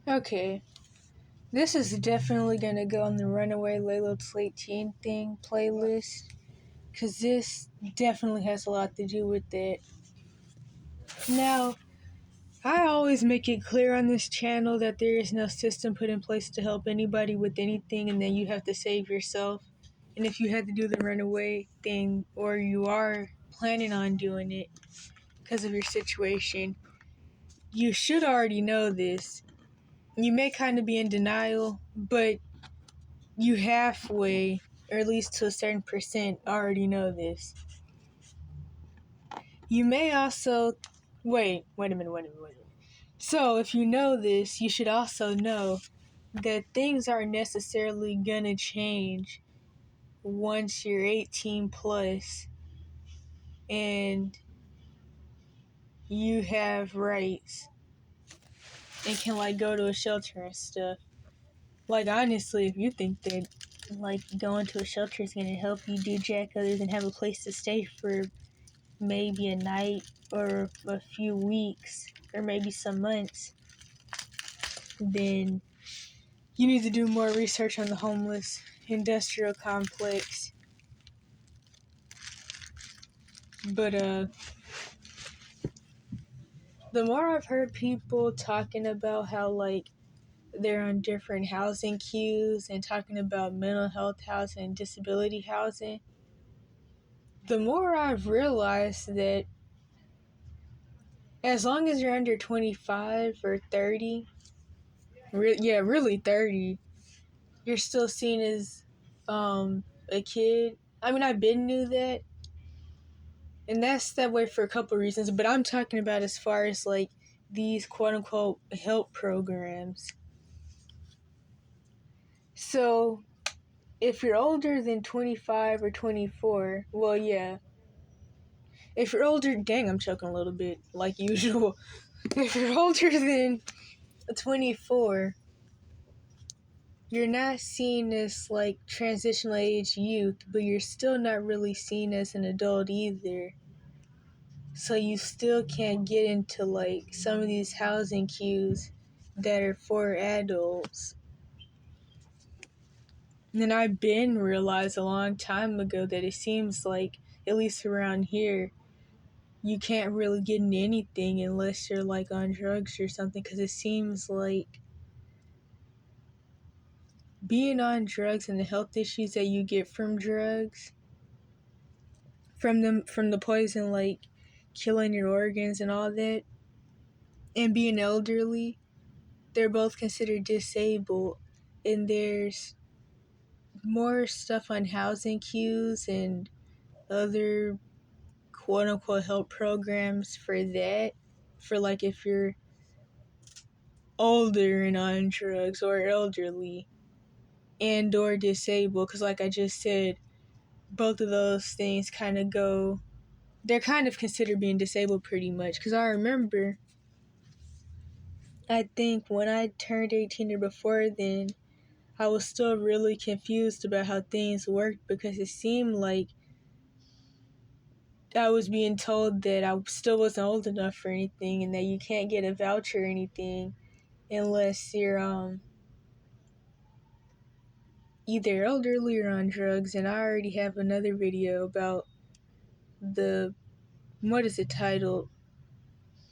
Okay, this is definitely gonna go on the Runaway Layla Slate Teen thing playlist, because this definitely has a lot to do with it. Now, I always make it clear on this channel that there is no system put in place to help anybody with anything, and then you have to save yourself. And if you had to do the runaway thing, or you are planning on doing it because of your situation, you should already know this. You may kind of be in denial, but you halfway, or at least to a certain percent, already know this. You may also... Wait a minute. So, if you know this, you should also know that things aren't necessarily gonna change once you're 18 plus and you have rights and can, go to a shelter and stuff. Honestly, if you think that, going to a shelter is gonna help you do jack other than have a place to stay for maybe a night or a few weeks or maybe some months, then you need to do more research on the homeless industrial complex. But the more I've heard people talking about how they're on different housing queues and talking about mental health housing and disability housing, the more I've realized that as long as you're under 25 or 30, really 30, you're still seen as a kid. I mean, I've been knew that, and that's that way for a couple reasons, but I'm talking about as far as these quote-unquote help programs. So if you're older than 25 or 24, well, yeah. If you're older, dang, I'm choking a little bit, like usual. If you're older than 24, you're not seen as transitional age youth, but you're still not really seen as an adult either. So you still can't get into some of these housing queues that are for adults. And I've been realized a long time ago that it seems like, at least around here, you can't really get into anything unless you're on drugs or something, because it seems like being on drugs and the health issues that you get from drugs, from the poison killing your organs and all that, and being elderly, they're both considered disabled. And there's more stuff on housing queues and other quote-unquote help programs for that, for if you're older and on drugs or elderly and or disabled, because I just said, both of those things they're kind of considered being disabled pretty much. Because I remember, I think when I turned 18 or before then, I was still really confused about how things worked, because it seemed like I was being told that I still wasn't old enough for anything, and that you can't get a voucher or anything unless you're either elderly or on drugs. And I already have another video about what is it titled?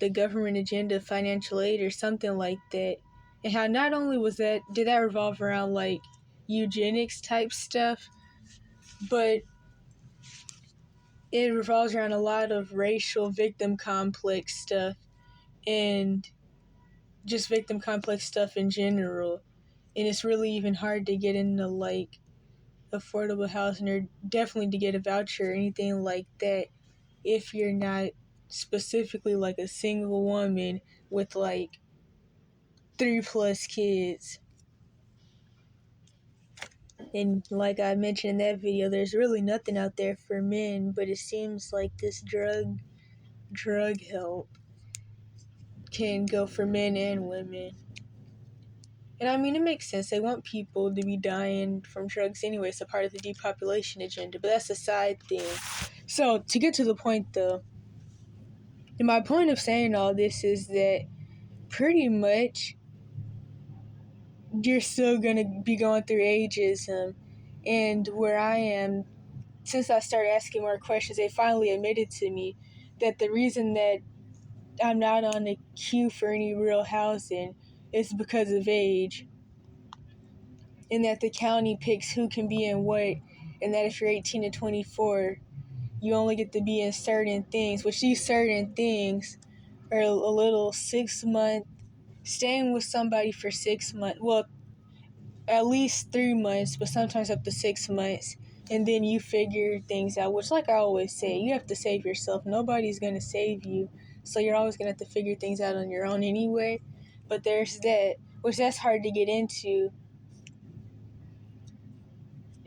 The government agenda, financial aid, or something like that. And how not only did that revolve around eugenics type stuff, but it revolves around a lot of racial victim complex stuff and just victim complex stuff in general. And it's really even hard to get into affordable housing, or definitely to get a voucher or anything like that, if you're not specifically a single woman with 3+ kids. And like I mentioned in that video, there's really nothing out there for men, but it seems like this drug help can go for men and women. And I mean, it makes sense. They want people to be dying from drugs anyway. It's a part of the depopulation agenda, but that's a side thing. So, to get to the point though, my point of saying all this is that pretty much you're still going to be going through ageism. And where I am, since I started asking more questions, they finally admitted to me that the reason that I'm not on the queue for any real housing is because of age, and that the county picks who can be in what, and that if you're 18 to 24, you only get to be in certain things, which these certain things are a little 6 month, staying with somebody for 6 months, well, at least 3 months, but sometimes up to 6 months, and then you figure things out, which, like I always say, you have to save yourself. Nobody's going to save you, so you're always going to have to figure things out on your own anyway. But there's that, which that's hard to get into,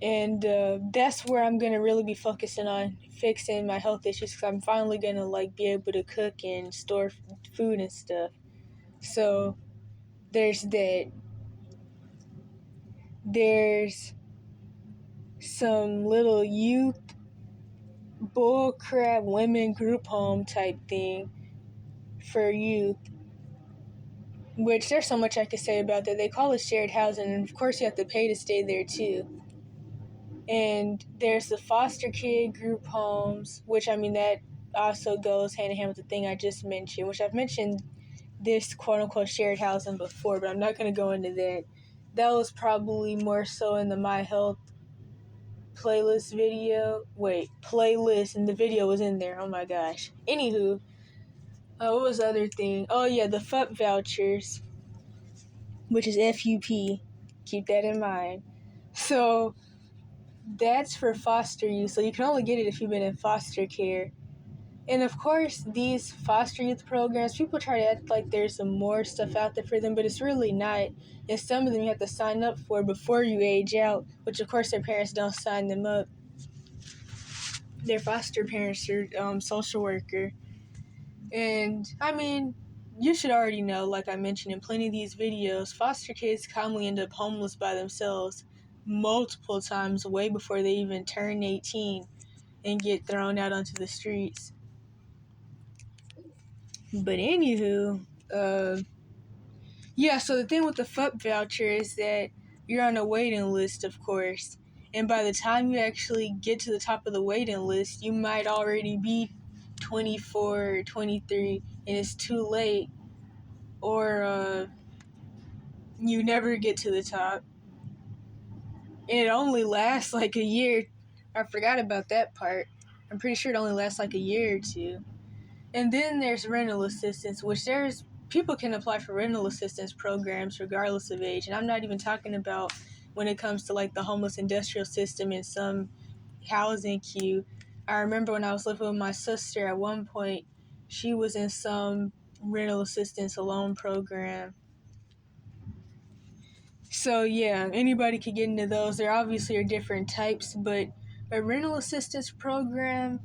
and that's where I'm going to really be focusing on fixing my health issues, because I'm finally going to like be able to cook and store food and stuff. So there's that. There's some little youth bullcrap women group home type thing for youth, which there's so much I could say about that. They call it shared housing, and of course you have to pay to stay there too. And there's the foster kid group homes, which I mean that also goes hand in hand with the thing I just mentioned, which I've mentioned this quote unquote shared housing before, but I'm not going to go into that. That was probably more so in the My Health playlist video. Wait, playlist, and the video was in there. Oh my gosh. Anywho, what was the other thing? Oh yeah, the FUP vouchers, which is FUP. Keep that in mind. So that's for foster youth. So you can only get it if you've been in foster care. And of course, these foster youth programs, people try to act like there's some more stuff out there for them, but it's really not. And some of them you have to sign up for before you age out, which of course their parents don't sign them up. Their foster parents are social worker. And I mean, you should already know, like I mentioned in plenty of these videos, foster kids commonly end up homeless by themselves multiple times way before they even turn 18 and get thrown out onto the streets. But anywho, yeah, so the thing with the FUP voucher is that you're on a waiting list, of course. And by the time you actually get to the top of the waiting list, you might already be 24 or 23 and it's too late. Or you never get to the top. And it only lasts like a year. I forgot about that part. I'm pretty sure it only lasts like a year or two. And then there's rental assistance, which there's people can apply for rental assistance programs regardless of age. And I'm not even talking about when it comes to like the homeless industrial system and some housing queue. I remember when I was living with my sister at one point, she was in some rental assistance loan program. So yeah, anybody could get into those. There obviously are different types, but a rental assistance program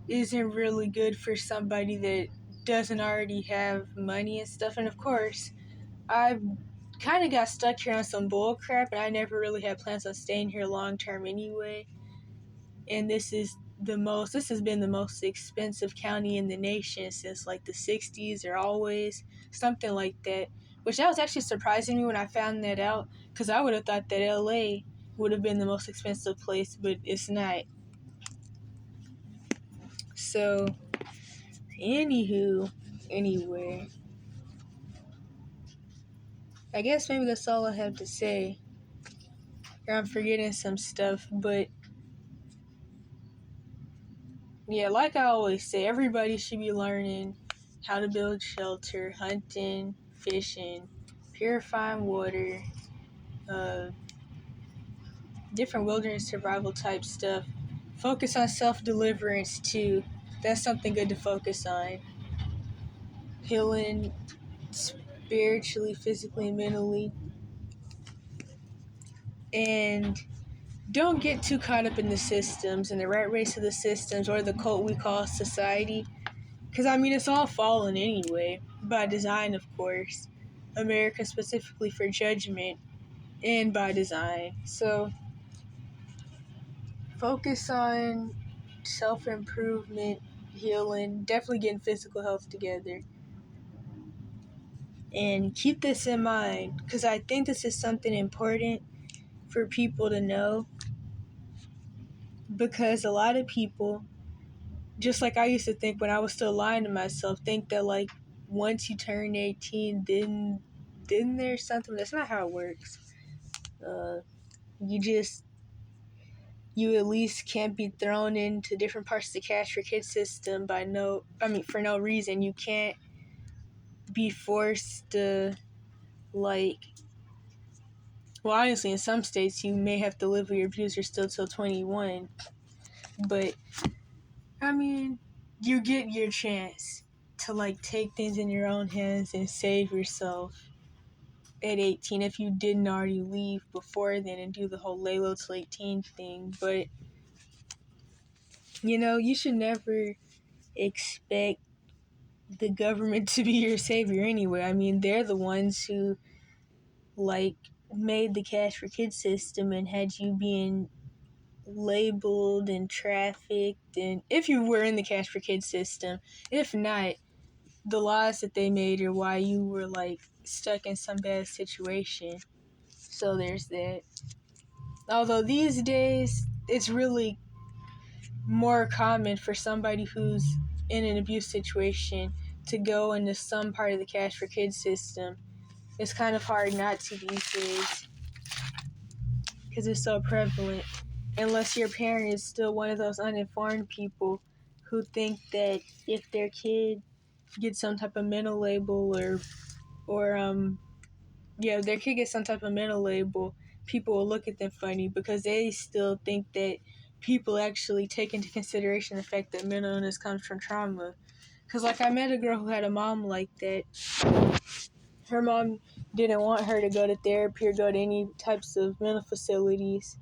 isn't really good for somebody that doesn't already have money and stuff. And of course, I kind of got stuck here on some bull crap, and I never really had plans on staying here long term anyway. And this has been the most expensive county in the nation since like the 60s or always, something like that. Which that was actually surprising me when I found that out, because I would have thought that LA would have been the most expensive place, but it's not. So, anyway, I guess maybe that's all I have to say. Or I'm forgetting some stuff, but yeah, like I always say, everybody should be learning how to build shelter, hunting, fishing, purifying water, uh, different wilderness survival type stuff. Focus on self-deliverance too. That's something good to focus on. Healing spiritually, physically, mentally. And don't get too caught up in the systems and the rat race of the systems or the cult we call society. Because, I mean, it's all fallen anyway. By design, of course. America specifically for judgment and by design. So, focus on self-improvement, healing, definitely getting physical health together. And keep this in mind, because I think this is something important for people to know, because a lot of people, just like I used to think when I was still lying to myself, think that like once you turn 18, then there's something. That's not how it works. You just, you at least can't be thrown into different parts of the cash for kids system for no reason. You can't be forced to, like, well, honestly, in some states you may have to live with your abuser still till 21, but I mean, you get your chance to like take things in your own hands and save yourself at 18 if you didn't already leave before then and do the whole lay low till 18 thing. But you should never expect the government to be your savior anyway. I mean, they're the ones who like made the cash for kids system and had you being labeled and trafficked, and if you were in the cash for kids system. If not, the laws that they made are why you were like stuck in some bad situation. So there's that. Although these days it's really more common for somebody who's in an abuse situation to go into some part of the cash for kids system. It's kind of hard not to these days because it's so prevalent. Unless your parent is still one of those uninformed people who think that if their kid gets some type of mental label if their kid gets some type of mental label, people will look at them funny because they still think that people actually take into consideration the fact that mental illness comes from trauma. Because, like, I met a girl who had a mom like that. Her mom didn't want her to go to therapy or go to any types of mental facilities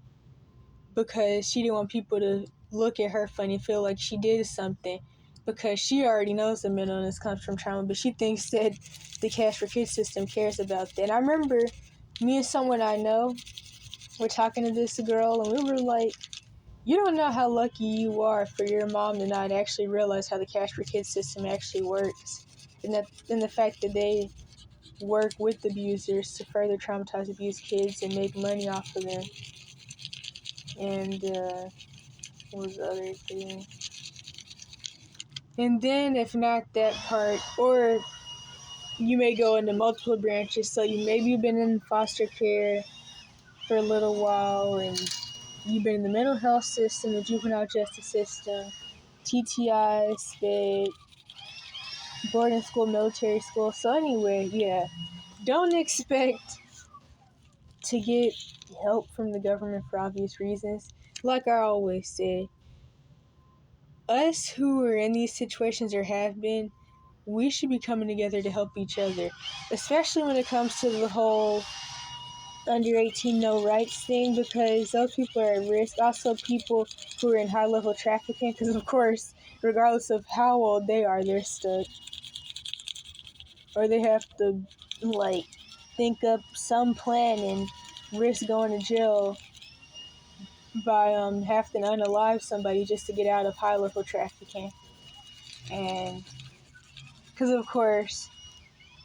because she didn't want people to look at her funny and feel like she did something, because she already knows that mental illness comes from trauma, but she thinks that the cash for kids system cares about that. And I remember me and someone I know were talking to this girl, and we were like, you don't know how lucky you are for your mom to not actually realize how the cash for kids system actually works, and the fact that they work with abusers to further traumatize abused kids and make money off of them. And what was the other thing? And then, if not that part, or you may go into multiple branches. So maybe you've been in foster care for a little while, and you've been in the mental health system, the juvenile justice system, TTI, SPED, boarding school, military school. So anyway, yeah, don't expect to get help from the government for obvious reasons. Like I always say, us who are in these situations or have been, we should be coming together to help each other, especially when it comes to the whole under 18 no rights thing, because those people are at risk. Also, people who are in high level trafficking, because of course, regardless of how old they are, they're stuck, or they have to like think up some plan and risk going to jail by having to unalive somebody just to get out of high level trafficking. And because of course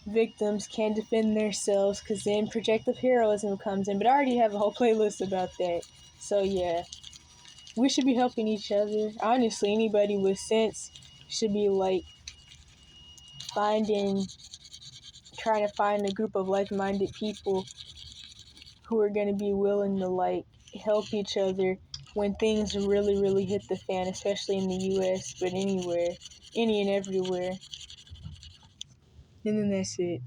victims can't defend themselves, because then projective heroism comes in. But I already have a whole playlist about that. So yeah, we should be helping each other. Honestly, anybody with sense should be like trying to find a group of like-minded people who are going to be willing to like help each other when things really, really hit the fan, especially in the U.S., but anywhere, any and everywhere. And then that's it.